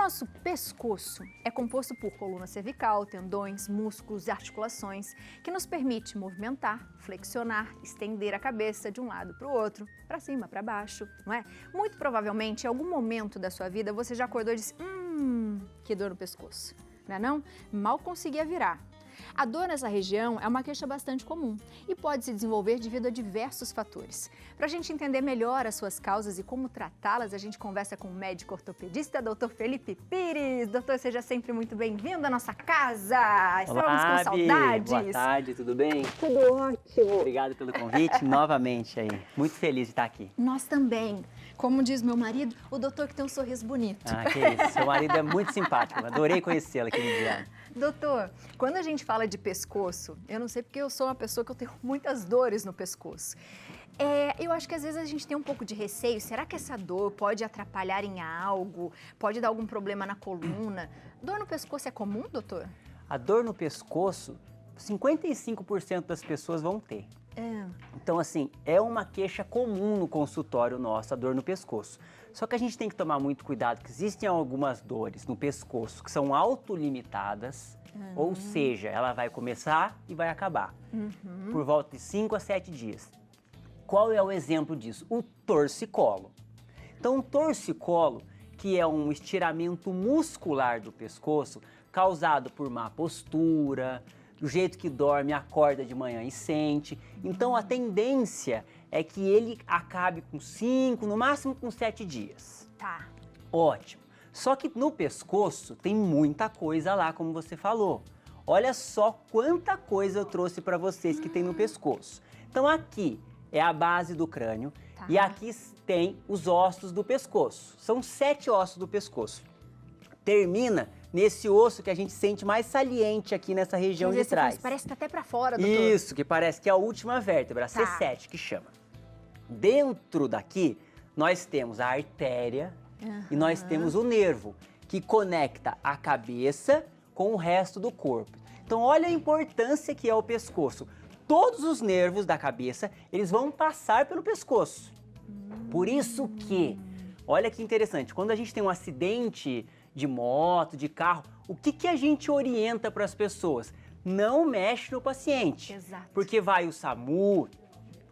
nosso pescoço é composto por coluna cervical, tendões, músculos e articulações que nos permite movimentar, flexionar, estender a cabeça de um lado para o outro, para cima, para baixo, não é? Muito provavelmente, em algum momento da sua vida, você já acordou e disse, que dor no pescoço, não é não? Mal conseguia virar. A dor nessa região é uma queixa bastante comum e pode se desenvolver devido a diversos fatores. Para a gente entender melhor as suas causas e como tratá-las, a gente conversa com o médico ortopedista, Dr. Felipe Pires. Doutor, seja sempre muito bem-vindo à nossa casa! Estávamos com saudades! Boa tarde, tudo bem? Tudo ótimo! Obrigado pelo convite, novamente aí. Muito feliz de estar aqui. Nós também. Como diz meu marido, o doutor que tem um sorriso bonito. Ah, que isso. Seu marido é muito simpático. Adorei conhecê-lo aquele dia. Doutor, quando a gente fala de pescoço, eu não sei porque eu sou uma pessoa que eu tenho muitas dores no pescoço. Eu acho que às vezes a gente tem um pouco de receio. Será que essa dor pode atrapalhar em algo? Pode dar algum problema na coluna? Dor no pescoço é comum, doutor? A dor no pescoço, 55% das pessoas vão ter. Então, assim, é uma queixa comum no consultório nosso, a dor no pescoço. Só que a gente tem que tomar muito cuidado, que existem algumas dores no pescoço que são autolimitadas, ou seja, ela vai começar e vai acabar, por volta de 5 a 7 dias. Qual é o exemplo disso? O torcicolo. Então, o torcicolo, que é um estiramento muscular do pescoço, causado por má postura, do jeito que dorme, acorda de manhã e sente. Então, a tendência é que ele acabe com 5, no máximo com 7 dias. Tá. Ótimo. Só que no pescoço tem muita coisa lá, como você falou. Olha só quanta coisa eu trouxe para vocês que tem no pescoço. Então, aqui é a base do crânio e aqui tem os ossos do pescoço. São 7 ossos do pescoço. Termina nesse osso que a gente sente mais saliente aqui nessa região de trás. Parece que tá até para fora, doutor. Isso, que parece que é a última vértebra, a C7 que chama. Dentro daqui, nós temos a artéria e nós temos o nervo, que conecta a cabeça com o resto do corpo. Então, olha a importância que é o pescoço. Todos os nervos da cabeça, eles vão passar pelo pescoço. Por isso que, olha que interessante, quando a gente tem um acidente de moto, de carro, o que a gente orienta para as pessoas? Não mexe no paciente. Exato. Porque vai o SAMU,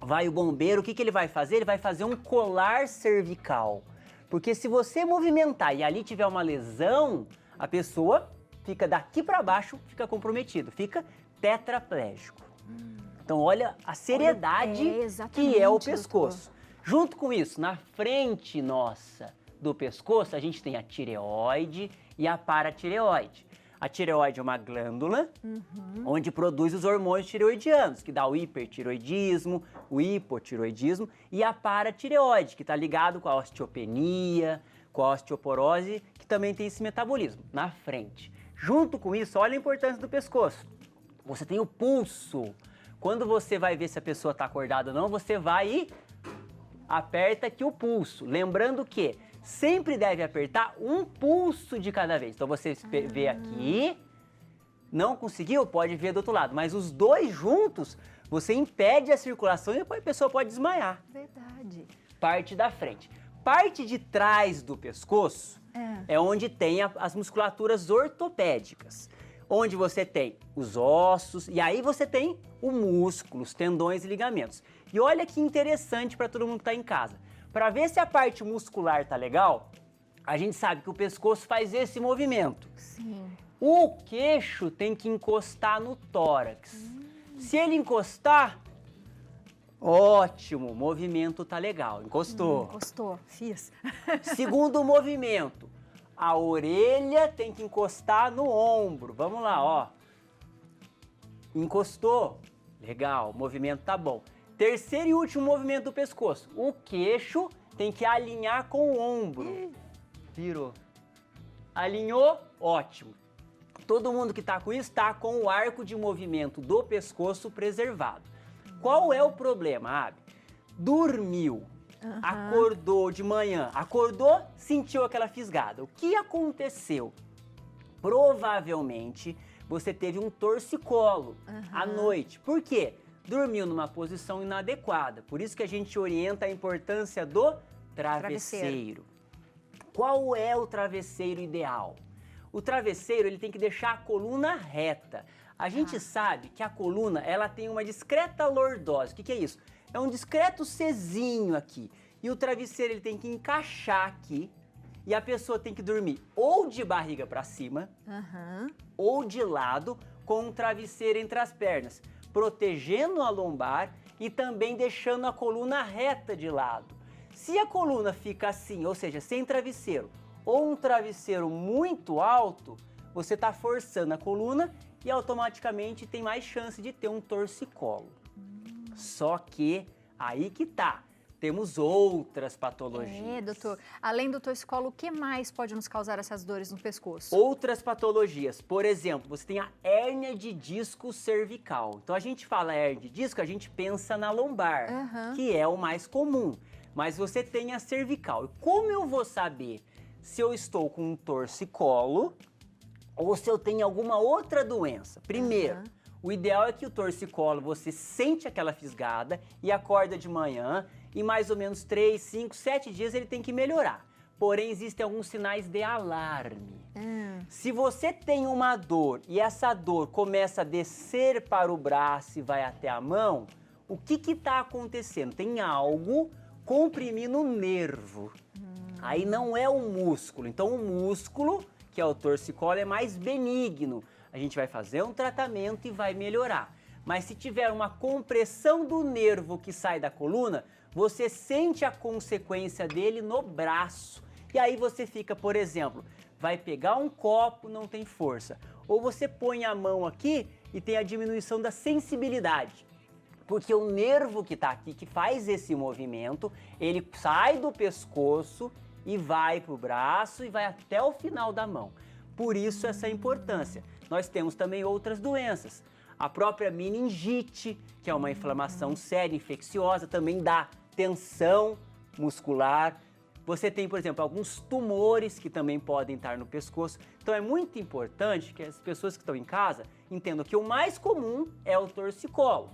vai o bombeiro, o que ele vai fazer? Ele vai fazer um colar cervical. Porque se você movimentar e ali tiver uma lesão, a pessoa fica daqui para baixo, fica comprometido, fica tetraplégico. Então olha a seriedade que é o pescoço. Doutor. Junto com isso, na frente nossa do pescoço, a gente tem a tireoide e a paratireoide. A tireoide é uma glândula onde produz os hormônios tireoidianos, que dá o hipertireoidismo, o hipotireoidismo, e a paratireoide, que está ligado com a osteopenia, com a osteoporose, que também tem esse metabolismo na frente. Junto com isso, olha a importância do pescoço. Você tem o pulso. Quando você vai ver se a pessoa está acordada ou não, você vai e aperta aqui o pulso. Lembrando que sempre deve apertar um pulso de cada vez. Então você vê aqui, não conseguiu, pode ver do outro lado. Mas os dois juntos, você impede a circulação e depois a pessoa pode desmaiar. Verdade. Parte da frente. Parte de trás do pescoço é onde tem as musculaturas ortopédicas. Onde você tem os ossos e aí você tem o músculo, os tendões e ligamentos. E olha que interessante para todo mundo que está em casa. Para ver se a parte muscular tá legal, a gente sabe que o pescoço faz esse movimento. Sim. O queixo tem que encostar no tórax. Se ele encostar, ótimo, o movimento tá legal. Encostou. Encostou, fiz. Segundo movimento, a orelha tem que encostar no ombro. Vamos lá, ó. Encostou. Legal, o movimento tá bom. Terceiro e último movimento do pescoço. O queixo tem que alinhar com o ombro. Virou. Alinhou? Ótimo. Todo mundo que está com isso está com o arco de movimento do pescoço preservado. Qual é o problema, Abi? Dormiu, acordou de manhã, acordou, sentiu aquela fisgada. O que aconteceu? Provavelmente você teve um torcicolo à noite. Por quê? Dormiu numa posição inadequada. Por isso que a gente orienta a importância do travesseiro. Qual é o travesseiro ideal? O travesseiro ele tem que deixar a coluna reta. A gente sabe que a coluna ela tem uma discreta lordose. O que é isso? É um discreto Czinho aqui. E o travesseiro ele tem que encaixar aqui. E a pessoa tem que dormir ou de barriga para cima, ou de lado, com um travesseiro entre as pernas, protegendo a lombar e também deixando a coluna reta de lado. Se a coluna fica assim, ou seja, sem travesseiro, ou um travesseiro muito alto, você está forçando a coluna e automaticamente tem mais chance de ter um torcicolo. Só que aí que tá. Temos outras patologias. Doutor. Além do torcicolo, o que mais pode nos causar essas dores no pescoço? Outras patologias. Por exemplo, você tem a hérnia de disco cervical. Então, a gente fala hérnia de disco, a gente pensa na lombar, que é o mais comum. Mas você tem a cervical. E como eu vou saber se eu estou com um torcicolo ou se eu tenho alguma outra doença? Primeiro, o ideal é que o torcicolo, você sente aquela fisgada e acorda de manhã e mais ou menos 3, 5, 7 dias ele tem que melhorar. Porém, existem alguns sinais de alarme. Se você tem uma dor e essa dor começa a descer para o braço e vai até a mão, o que está acontecendo? Tem algo comprimindo o nervo. Aí não é o músculo. Então, o músculo, que é o torcicolo, é mais benigno. A gente vai fazer um tratamento e vai melhorar. Mas se tiver uma compressão do nervo que sai da coluna, você sente a consequência dele no braço. E aí você fica, por exemplo, vai pegar um copo, não tem força. Ou você põe a mão aqui e tem a diminuição da sensibilidade. Porque o nervo que está aqui, que faz esse movimento, ele sai do pescoço e vai para o braço e vai até o final da mão. Por isso essa importância. Nós temos também outras doenças. A própria meningite, que é uma inflamação séria, infecciosa, também dá tensão muscular. Você tem, por exemplo, alguns tumores que também podem estar no pescoço. Então é muito importante que as pessoas que estão em casa entendam que o mais comum é o torcicolo.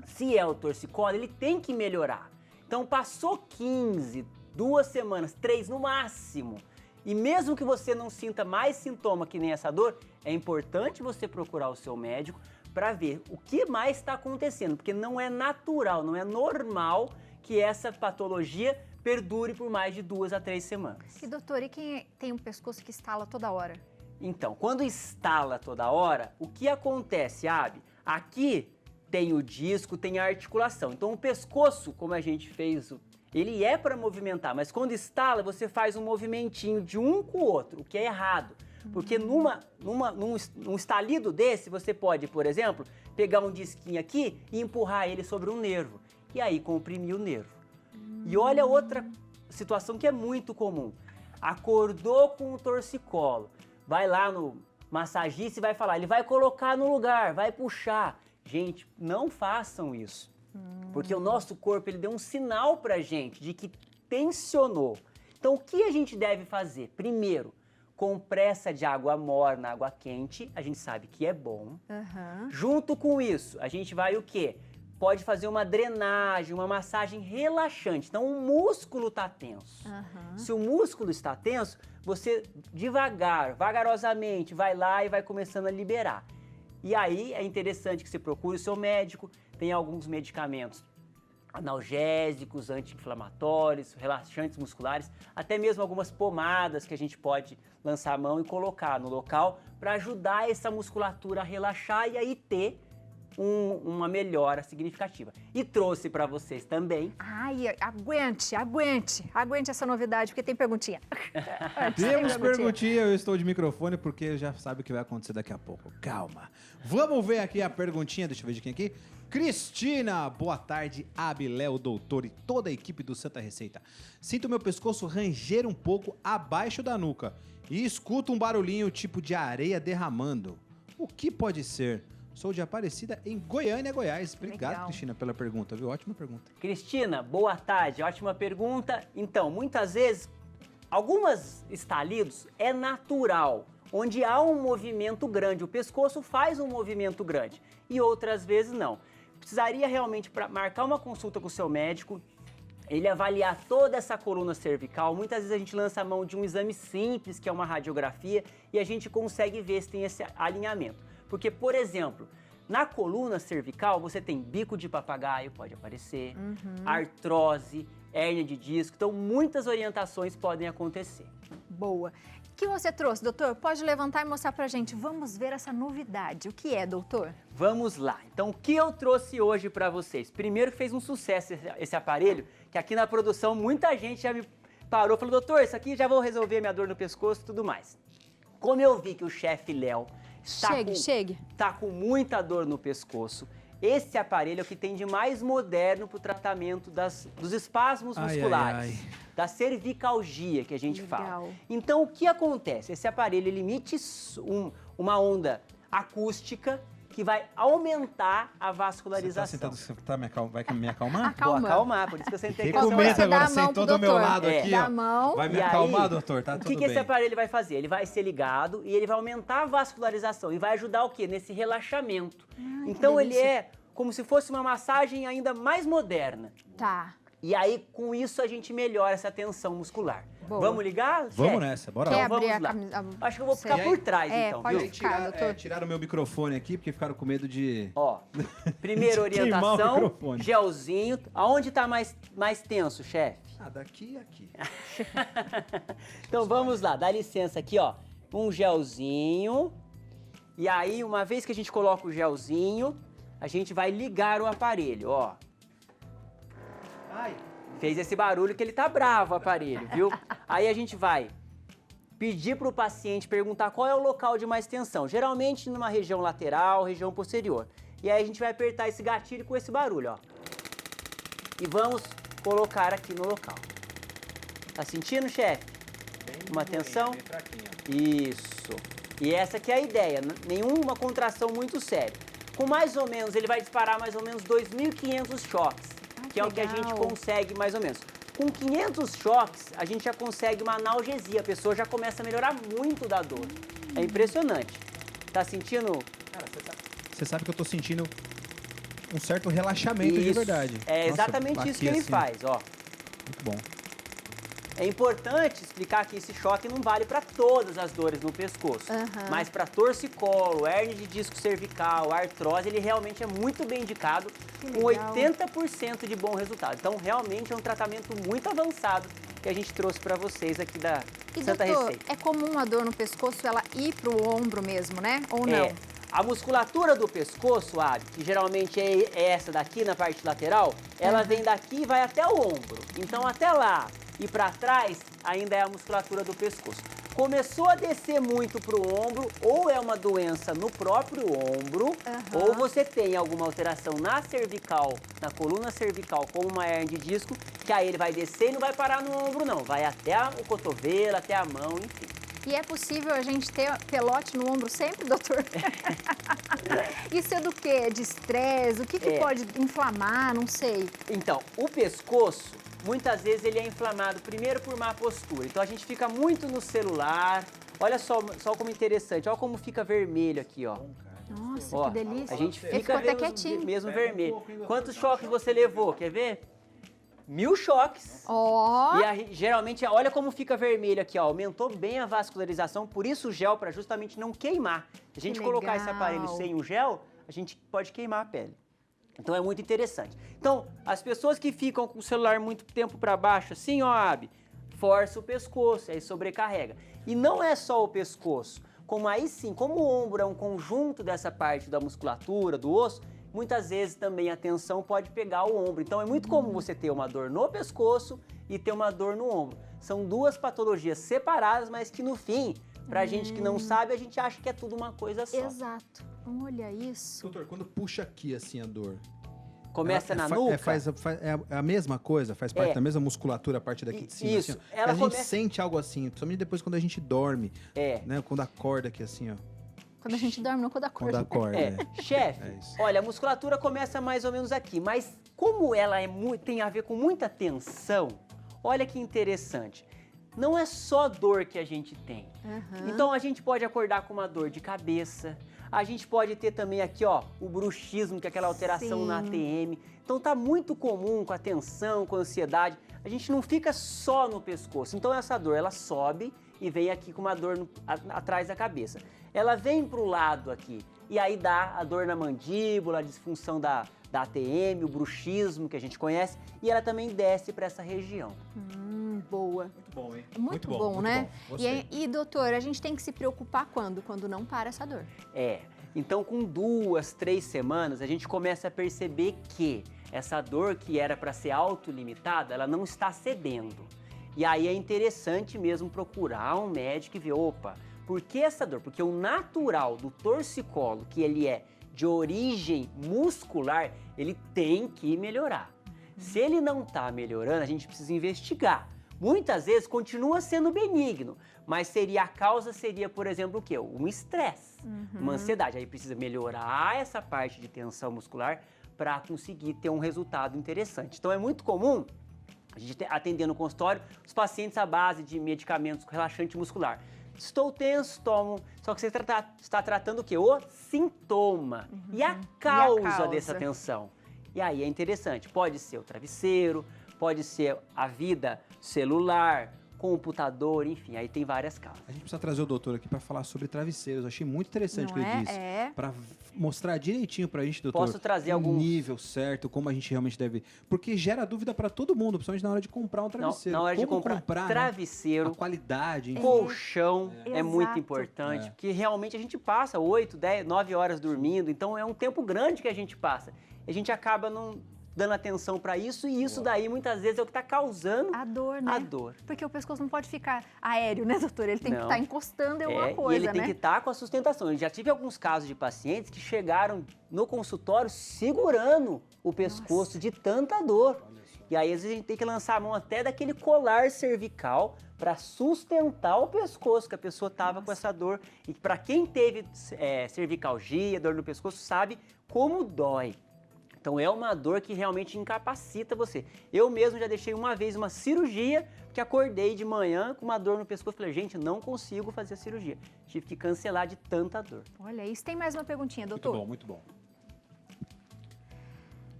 Se é o torcicolo, ele tem que melhorar. Então passou 15, 2 semanas, 3 no máximo, e mesmo que você não sinta mais sintoma que nem essa dor, é importante você procurar o seu médico para ver o que mais está acontecendo, porque não é natural, não é normal que essa patologia perdure por mais de 2 a 3 semanas. E doutor, e quem tem um pescoço que estala toda hora? Então, quando estala toda hora, o que acontece, Abi? Aqui tem o disco, tem a articulação. Então o pescoço, como a gente fez, ele é para movimentar, mas quando estala, você faz um movimentinho de um com o outro, o que é errado. Porque num estalido desse, você pode, por exemplo, pegar um disquinho aqui e empurrar ele sobre um nervo. E aí comprimir o nervo. E olha outra situação que é muito comum. Acordou com o torcicolo. Vai lá no massagista e vai falar, ele vai colocar no lugar, vai puxar. Gente, não façam isso. Porque o nosso corpo, ele deu um sinal pra gente de que tensionou. Então, o que a gente deve fazer? Primeiro, compressa de água morna, água quente, a gente sabe que é bom. Junto com isso, a gente vai o quê? Pode fazer uma drenagem, uma massagem relaxante. Então, o músculo está tenso. Se o músculo está tenso, você vagarosamente, vai lá e vai começando a liberar. E aí, é interessante que você procure o seu médico. Tem alguns medicamentos analgésicos, anti-inflamatórios, relaxantes musculares, até mesmo algumas pomadas que a gente pode lançar a mão e colocar no local para ajudar essa musculatura a relaxar e aí ter uma melhora significativa. E trouxe para vocês também. Ai, aguente essa novidade, porque tem perguntinha. Temos perguntinha, eu estou de microfone porque já sabe o que vai acontecer daqui a pouco. Calma. Vamos ver aqui a perguntinha, deixa eu ver de quem aqui. Cristina, boa tarde, Abiléo, doutor e toda a equipe do Santa Receita. Sinto meu pescoço ranger um pouco abaixo da nuca e escuto um barulhinho tipo de areia derramando. O que pode ser? Sou de Aparecida, em Goiânia, Goiás. Obrigado, legal. Cristina, pela pergunta, viu? Ótima pergunta. Cristina, boa tarde, ótima pergunta. Então, muitas vezes, alguns estalidos é natural, onde há um movimento grande, o pescoço faz um movimento grande, e outras vezes não. Precisaria realmente marcar uma consulta com o seu médico, ele avaliar toda essa coluna cervical. Muitas vezes a gente lança a mão de um exame simples, que é uma radiografia, e a gente consegue ver se tem esse alinhamento. Porque, por exemplo, na coluna cervical você tem bico de papagaio, pode aparecer, artrose, hérnia de disco, então muitas orientações podem acontecer. Boa. O que você trouxe, doutor? Pode levantar e mostrar pra gente. Vamos ver essa novidade. O que é, doutor? Vamos lá. Então, o que eu trouxe hoje para vocês? Primeiro, fez um sucesso esse aparelho, que aqui na produção muita gente já me parou e falou, doutor, isso aqui já vou resolver minha dor no pescoço e tudo mais. Como eu vi que o chefe Léo está com muita dor no pescoço, esse aparelho é o que tem de mais moderno para o tratamento dos espasmos musculares, da cervicalgia que a gente fala. Então, o que acontece? Esse aparelho ele emite uma onda acústica que vai aumentar a vascularização. Você vai me acalmar? Vou acalmar, por isso que eu sentei aqui. Fiquei com medo agora, sentou do meu lado aqui, ó. Mão. Vai me acalmar, doutor? Tá tudo bem. O que esse aparelho vai fazer? Ele vai ser ligado e ele vai aumentar a vascularização e vai ajudar o quê? Nesse relaxamento. Então ele é como se fosse uma massagem ainda mais moderna. Tá. E aí, com isso, a gente melhora essa tensão muscular. Boa. Vamos ligar? Vamos nessa, bora lá. Quer Então, abrir vamos lá. a Acho que eu vou ficar por trás, então, pode viu? ficar, doutor. Tiraram o meu microfone aqui, porque ficaram com medo de... Ó, primeira De queimar o orientação, microfone. gelzinho. Aonde tá mais tenso, chefe? Ah, daqui e aqui. Então vamos lá, dá licença aqui, ó. Um gelzinho. E aí, uma vez que a gente coloca o gelzinho, a gente vai ligar o aparelho, ó. Ai. Fez esse barulho que ele tá bravo, o aparelho, viu? Aí a gente vai pedir pro paciente perguntar qual é o local de mais tensão. Geralmente numa região lateral, região posterior. E aí a gente vai apertar esse gatilho com esse barulho, ó. E vamos colocar aqui no local. Tá sentindo, chefe? Uma tensão? Isso. E essa que é a ideia, nenhuma contração muito séria. Com mais ou menos, ele vai disparar mais ou menos 2.500 choques, que é o que a gente consegue mais ou menos. Com 500 choques, a gente já consegue uma analgesia, a pessoa já começa a melhorar muito da dor. É impressionante. Tá sentindo? Cara, você sabe que eu tô sentindo um certo relaxamento de verdade. É Nossa, exatamente isso que ele assim, faz, ó. Muito bom. É importante explicar que esse choque não vale para todas as dores no pescoço, mas para torcicolo, hérnia de disco cervical, artrose, ele realmente é muito bem indicado, com 80% de bom resultado. Então, realmente é um tratamento muito avançado que a gente trouxe para vocês aqui da Santa Receita. É comum a dor no pescoço ela ir pro ombro mesmo, né? Ou não? A musculatura do pescoço, que geralmente é essa daqui na parte lateral, ela vem daqui e vai até o ombro. Então, até lá e para trás ainda é a musculatura do pescoço. Começou a descer muito para o ombro, ou é uma doença no próprio ombro, ou você tem alguma alteração na cervical, na coluna cervical, como uma hérnia de disco, que aí ele vai descer e não vai parar no ombro não, vai até o cotovelo, até a mão, enfim. E é possível a gente ter pelote no ombro sempre, doutor? Isso é do quê? De estresse? O que pode inflamar? Não sei. Então, o pescoço, muitas vezes ele é inflamado primeiro por má postura. Então a gente fica muito no celular. Olha só como interessante. Olha como fica vermelho aqui, ó. Nossa, ó, que delícia. A gente Ele fica ficou até quietinho. mesmo vermelho. Quantos choques você levou? Quer ver? 1000 choques. Ó. E aí, geralmente, olha como fica vermelho aqui, ó. Aumentou bem a vascularização, por isso o gel, para justamente não queimar. Se a gente colocar esse aparelho sem o gel, a gente pode queimar a pele. Então é muito interessante. Então, as pessoas que ficam com o celular muito tempo para baixo, assim, ó, Abi, força o pescoço, aí sobrecarrega. E não é só o pescoço, como aí sim, como o ombro é um conjunto dessa parte da musculatura, do osso, muitas vezes também a tensão pode pegar o ombro. Então é muito comum você ter uma dor no pescoço e ter uma dor no ombro. São duas patologias separadas, mas que no fim, pra gente que não sabe, a gente acha que é tudo uma coisa só. Exato. Olha isso. Doutor, quando puxa aqui assim a dor... Começa na nuca? É a mesma coisa? Faz parte da mesma musculatura, a parte daqui de cima? Isso. Assim, a gente sente algo assim, principalmente depois quando a gente dorme. Né? Quando acorda aqui assim, ó. Quando a gente dorme, não quando acorda. Quando acorda, Chefe, olha, a musculatura começa mais ou menos aqui, mas como ela tem a ver com muita tensão, olha que interessante. não é só dor que a gente tem. Então a gente pode acordar com uma dor de cabeça, a gente pode ter também aqui, ó, o bruxismo, que é aquela alteração na ATM. Então tá muito comum com a tensão, com a ansiedade. A gente não fica só no pescoço. Então essa dor, ela sobe e vem aqui com uma dor atrás da cabeça. Ela vem pro lado aqui e aí dá a dor na mandíbula, a disfunção da ATM, o bruxismo que a gente conhece, e ela também desce para essa região. Boa. Muito bom, hein? Muito bom, né? Bom. Gostei. E, doutor, a gente tem que se preocupar quando? Quando não para essa dor. Então com 2, 3 semanas a gente começa a perceber que essa dor que era para ser autolimitada, ela não está cedendo. E aí é interessante mesmo procurar um médico e ver, opa, por que essa dor? Porque o natural do torcicolo, que ele é de origem muscular, ele tem que melhorar. Se ele não está melhorando, a gente precisa investigar. Muitas vezes continua sendo benigno, mas a causa seria, por exemplo, o quê? Um estresse, uma ansiedade. Aí precisa melhorar essa parte de tensão muscular para conseguir ter um resultado interessante. Então é muito comum a gente atender no consultório os pacientes à base de medicamentos relaxante muscular. Estou tenso, tomo. Só que você está tratando o quê? O sintoma e a causa dessa tensão. E aí é interessante. Pode ser o travesseiro, pode ser a vida celular, computador, enfim, aí tem várias causas. A gente precisa trazer o doutor aqui para falar sobre travesseiros. Eu achei muito interessante o que ele disse. Para mostrar direitinho pra gente, doutor. Posso trazer algum nível certo, como a gente realmente deve. Porque gera dúvida para todo mundo, principalmente na hora de comprar um travesseiro. Na hora de comprar Né? travesseiro, A qualidade, enfim. colchão é muito Exato. importante, porque realmente a gente passa 8, 10, 9 horas dormindo, então é um tempo grande que a gente passa. A gente acaba não dando atenção para isso, e isso daí muitas vezes é o que está causando A dor, né? a dor. Porque o pescoço não pode ficar aéreo, né, doutor? Ele tem que Não. estar encostando em alguma coisa, e ele né? tem que estar com a sustentação. Eu já tive alguns casos de pacientes que chegaram no consultório segurando o pescoço de tanta dor. E aí, às vezes, a gente tem que lançar a mão até daquele colar cervical para sustentar o pescoço, que a pessoa estava com essa dor. E para quem teve cervicalgia, dor no pescoço, sabe como dói. Então é uma dor que realmente incapacita você. Eu mesmo já deixei uma vez uma cirurgia, que acordei de manhã com uma dor no pescoço. Falei, gente, não consigo fazer a cirurgia. Tive que cancelar de tanta dor. Olha isso. Tem mais uma perguntinha, doutor? Muito bom, muito bom.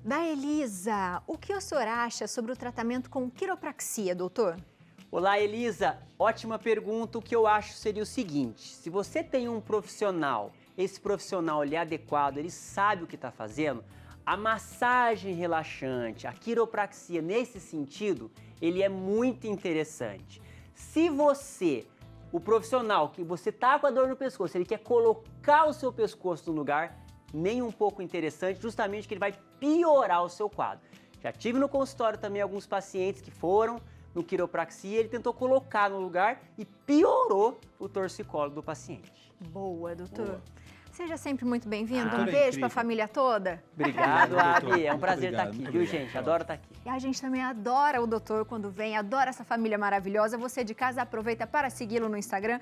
Da Elisa, o que o senhor acha sobre o tratamento com quiropraxia, doutor? Olá, Elisa. Ótima pergunta. O que eu acho seria o seguinte: se você tem um profissional, esse profissional ele é adequado, ele sabe o que está fazendo, a massagem relaxante, a quiropraxia nesse sentido, ele é muito interessante. Se você, o profissional, que você tá com a dor no pescoço, ele quer colocar o seu pescoço no lugar, nem um pouco interessante, justamente que ele vai piorar o seu quadro. Já tive no consultório também alguns pacientes que foram no quiropraxia, ele tentou colocar no lugar e piorou o torcicolo do paciente. Boa, doutor. Boa. Seja sempre muito bem-vindo. Um é beijo incrível. para a família toda. Obrigado, Abi. É um prazer obrigado, estar aqui, muito viu, obrigado. gente? Adoro estar aqui. E a gente também adora o doutor quando vem, adora essa família maravilhosa. Você de casa aproveita para segui-lo no Instagram,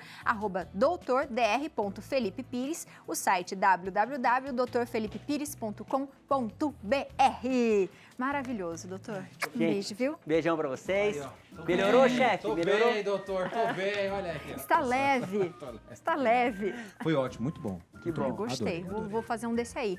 @doutordr.felipepires, o site www.doutorfelipepires.com.br. Maravilhoso, doutor. Um beijo, viu? Beijão pra vocês. Aí, ó. Melhorou, chefe? Tô Melhorou? bem, doutor, tô bem, olha aqui. ó. Está leve, está leve. Foi ótimo, muito bom. Que Muito bom. Eu gostei, Adorei. vou fazer um desse aí.